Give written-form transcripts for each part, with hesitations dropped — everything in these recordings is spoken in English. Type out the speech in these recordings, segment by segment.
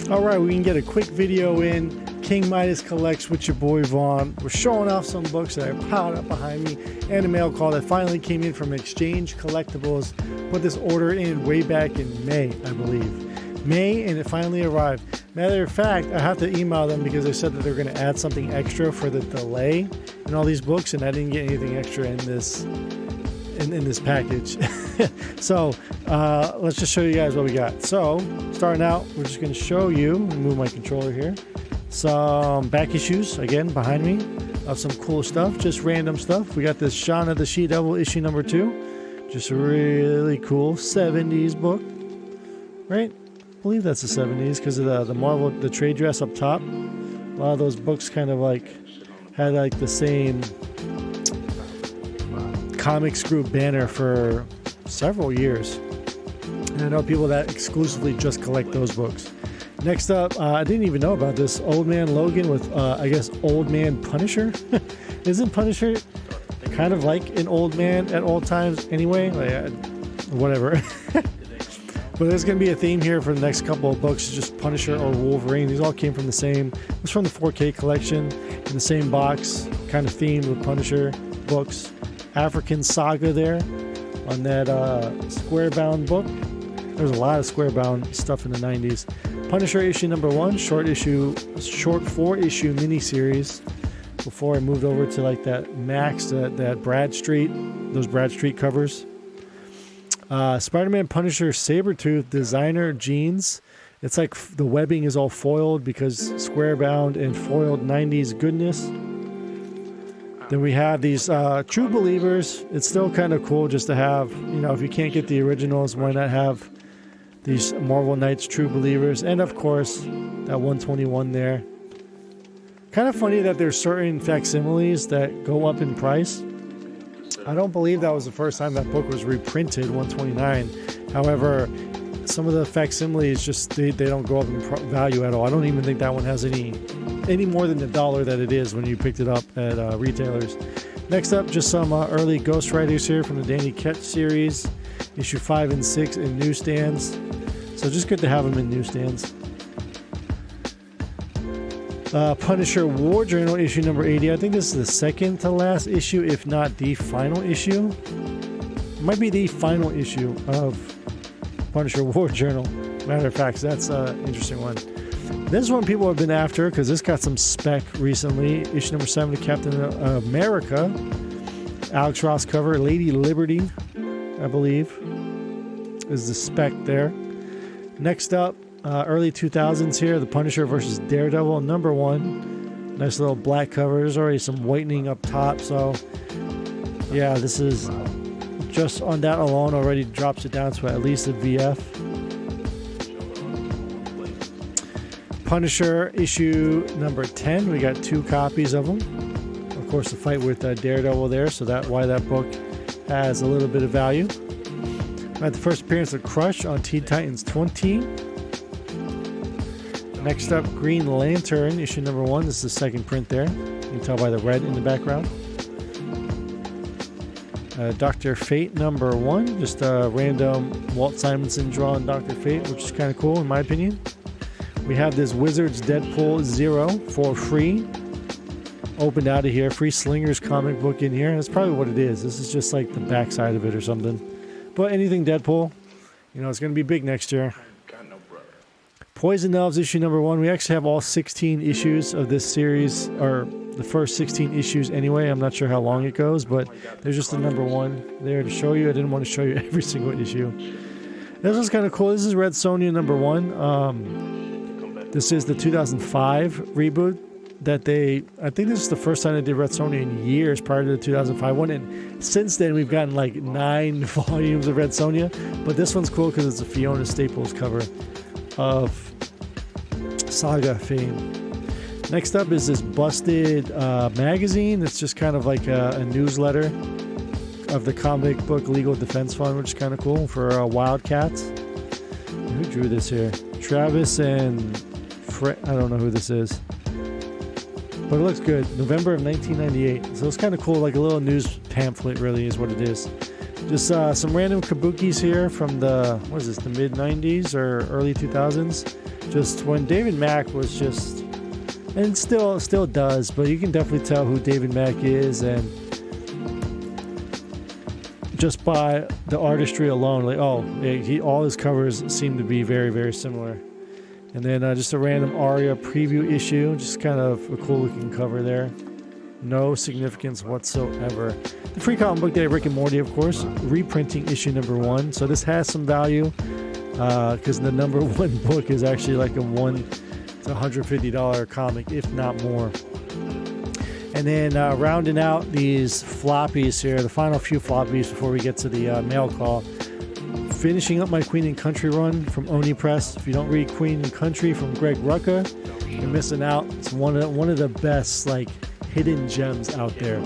All right, we can get a quick video in. King Midas Collects with your boy Vaughn. We're showing off some books that I piled up behind me and a mail call that finally came in from Exchange Collectibles. Put this order in way back in May, I believe. May, and it finally arrived. Matter of fact, I have to email them because they said that they're going to add something extra for the delay in all these books, and I didn't get anything extra in this package. So let's just show you guys what we got. So starting out, we're just going to show you, move my controller here, some back issues again behind me of some cool stuff, just random stuff. We got this Shauna the She-Devil issue number 2, just a really cool 70s book, right? I believe that's the 70s because of the Marvel, the trade dress up top. A lot of those books kind of like had like the same Comics Group banner for several years, and I know people that exclusively just collect those books. Next up, I didn't even know about this Old Man Logan with I guess Old Man Punisher. Isn't Punisher kind of like an old man at all times anyway? Like, whatever. But there's going to be a theme here for the next couple of books, just Punisher or Wolverine. These all came from the same, it was from the 4K collection, in the same box, kind of themed with Punisher books. African Saga there on that square-bound book. There's a lot of square-bound stuff in the 90s. Punisher issue number 1, short 4-issue miniseries before I moved over to like that Max, that Bradstreet, those Bradstreet covers. Spider-Man Punisher Sabretooth designer jeans. It's like the webbing is all foiled because square-bound and foiled 90s goodness. Then we have these True Believers. It's still kind of cool just to have, you know, if you can't get the originals, why not have these Marvel Knights True Believers? And of course, that 121 there. Kind of funny that there's certain facsimiles that go up in price. I don't believe that was the first time that book was reprinted, 129. However, some of the facsimiles just, they don't go up in value at all. I don't even think that one has any more than the $1 that it is when you picked it up at retailers. Next up, just some early Ghost Riders here from the Danny Ketch series, issue 5 and 6 in newsstands. So just good to have them in newsstands. Punisher War Journal issue number 80. I think this is the second to last issue, if not the final issue. It might be the final issue of Punisher War Journal. Matter of fact, that's an interesting one. This one people have been after because this got some spec recently. Issue number 7 of Captain America. Alex Ross cover. Lady Liberty, I believe, is the spec there. Next up, early 2000s here, The Punisher versus Daredevil number 1. Nice little black cover. There's already some whitening up top, so yeah, this is just on that alone already drops it down to at least a VF. Punisher issue number 10. We got 2 copies of them. Of course, the fight with Daredevil there, so that's why that book has a little bit of value. At the first appearance of Crush on Teen Titans 20. Next up, Green Lantern issue number 1. This is the second print there. You can tell by the red in the background. Dr. Fate number 1. Just a random Walt Simonson drawn Dr. Fate, which is kind of cool in my opinion. We have this Wizards Deadpool 0 for free. Opened out of here. Free Slingers comic book in here. That's probably what it is. This is just like the backside of it or something. But anything Deadpool, you know, it's going to be big next year. Poison Elves issue number 1. We actually have all 16 issues of this series, or the first 16 issues anyway. I'm not sure how long it goes, but there's just the number 1 there to show you. I didn't want to show you every single issue. This was kind of cool. This is Red Sonja number 1. This is the 2005 reboot that I think this is the first time they did Red Sonja in years prior to the 2005 one, and since then we've gotten like 9 volumes of Red Sonja, but this one's cool because it's a Fiona Staples cover of Saga fame. Next up is this Busted magazine. It's just kind of like a newsletter of the comic book Legal Defense Fund, which is kind of cool for Wildcats. Who drew this here? Travis and I don't know who this is, but it looks good. November of 1998. So it's kind of cool, like a little news pamphlet really is what it is. Just some random kabukis here from the, what is this, the mid 90s or early 2000s. Just when David Mack was just, and still does, but you can definitely tell who David Mack is, and just by the artistry alone, like, oh, all his covers seem to be very, very similar. And then just a random Aria preview issue, just kind of a cool looking cover there. No significance whatsoever. The Free Comic Book Day, Rick and Morty, of course, reprinting issue number 1. So this has some value because the number 1 book is actually like a $150 comic, if not more. And then rounding out these floppies here, the final few floppies before we get to the mail call. Finishing up my Queen and Country run from Oni Press. If you don't read Queen and Country from Greg Rucka, you're missing out. It's one of the best like hidden gems out there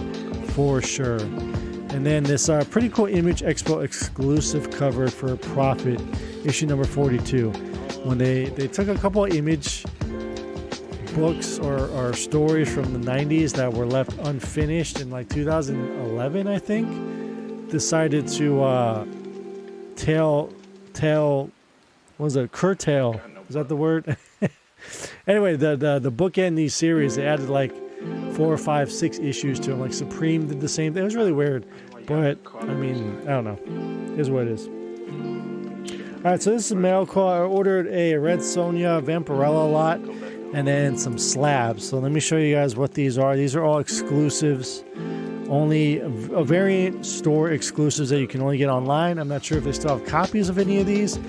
for sure. And then this pretty cool Image Expo exclusive cover for Profit, issue number 42. When they took a couple of Image books or stories from the 90s that were left unfinished in like 2011, I think, decided to curtail, is that the word? Anyway, the bookend these series, they added like 4 or 5, 6 issues to them. Like Supreme did the same thing. It was really weird, but I mean, I don't know, it is what it is. All right, so this is a mail call. I ordered a Red Sonja Vampirella lot and then some slabs. So let me show you guys what these are. These are all exclusives, only a variant store exclusives that you can only get online. I'm not sure if they still have copies of any of these.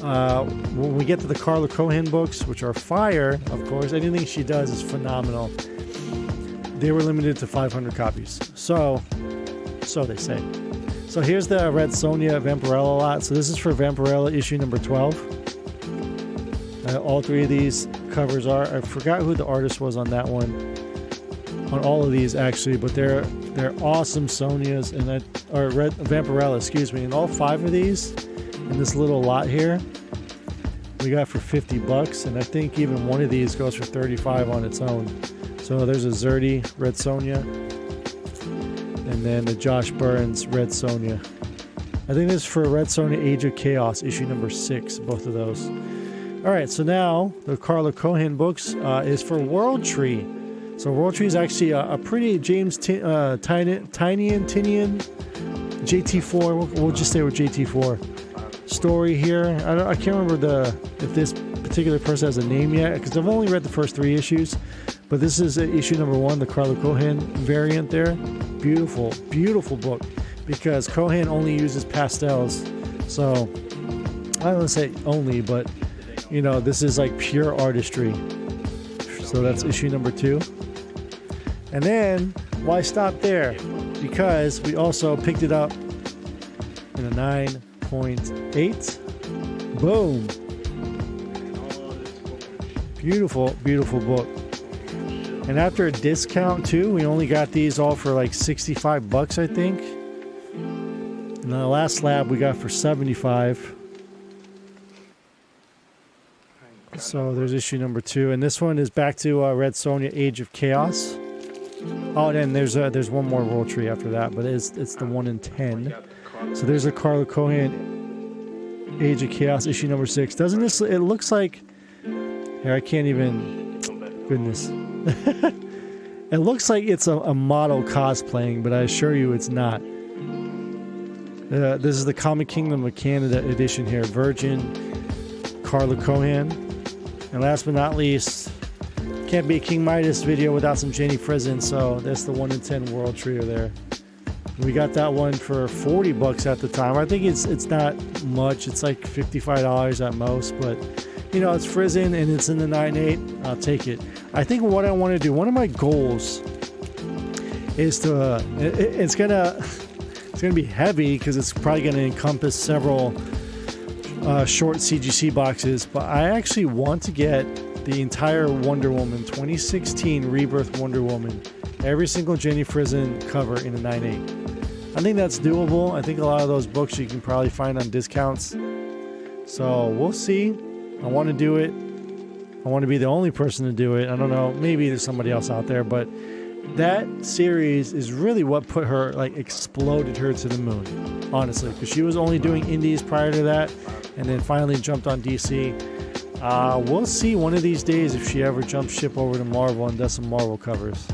When we get to the Carla Cohen books, which are fire, of course, anything she does is phenomenal. They were limited to 500 copies. So they say. So here's the Red Sonja Vampirella lot. So this is for Vampirella issue number 12. All 3 of these covers are. I forgot who the artist was on that one. On all of these actually, but they're awesome Sonias and that or Red Vampirella, excuse me. And all 5 of these in this little lot here, we got for $50, and I think even one of these goes for $35 on its own. So there's a Zerdy Red Sonja, and then the Josh Burns Red Sonja. I think this is for Red Sonja Age of Chaos, issue number 6, both of those. All right, so now the Carla Cohen books is for World Tree. So World Tree is actually a pretty James Tynion JT4. We'll just say with JT4 story here. I can't remember if this particular person has a name yet because I've only read the first 3 issues. But this is issue number 1, the Carla Cohen variant there. Beautiful, beautiful book because Cohen only uses pastels. So I don't want to say only, but you know, this is like pure artistry. So that's issue number 2. And then, why stop there? Because we also picked it up in a 9.8. Boom. Beautiful, beautiful book. And after a discount too, we only got these all for like $65, I think. And the last slab we got for $75. So there's issue number 2, and this one is back to Red Sonja Age of Chaos. Oh, and there's one more World Tree after that, but it's the 1 in 10. So there's a Carla Cohen Age of Chaos issue number 6. Doesn't this? It looks like here I can't even. Goodness. It looks like it's a model cosplaying, but I assure you it's not. This is the Comic Kingdom of Canada edition here. Virgin Carla Cohen. And last but not least, can't be a King Midas video without some Jenny Frison, so that's the 1 in 10 World Trio there. We got that one for $40 at the time. I think it's not much. It's like $55 at most, but you know, it's Frison and it's in the 9.8. I'll take it. I think what I want to do, one of my goals is to it's gonna be heavy because it's probably gonna encompass several short CGC boxes, but I actually want to get the entire Wonder Woman 2016 Rebirth Wonder Woman, every single Jenny Frison cover in a 9.8. I think that's doable. I think a lot of those books you can probably find on discounts. So we'll see. I want to do it. I want to be the only person to do it. I don't know. Maybe there's somebody else out there, but that series is really what put her, like, exploded her to the moon, honestly, because she was only doing indies prior to that, and then finally jumped on DC. We'll see one of these days if she ever jumps ship over to Marvel and does some Marvel covers.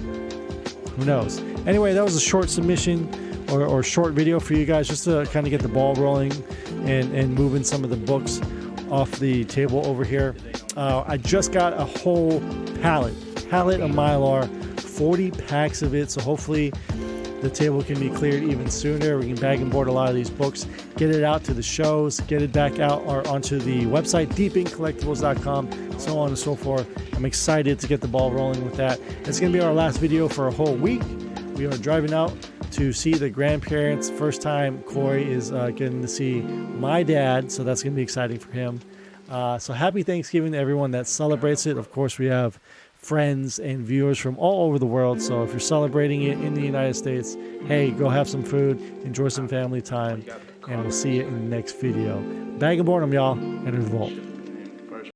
Who knows? Anyway, that was a short submission or short video for you guys, just to kind of get the ball rolling and moving some of the books off the table over here. I just got a whole pallet of Mylar, 40 packs of it, so hopefully the table can be cleared even sooner. We can bag and board a lot of these books, get it out to the shows, get it back out or onto the website, deepinkcollectibles.com, so on and so forth. I'm excited to get the ball rolling with that. It's going to be our last video for a whole week. We are driving out to see the grandparents. First time Corey is getting to see my dad, so that's going to be exciting for him. So happy Thanksgiving to everyone that celebrates it. Of course, we have friends and viewers from all over the world, so if you're celebrating it in the United States, hey, go have some food, enjoy some family time, and we'll see you in the next video. Bag and board them, y'all, and revolt.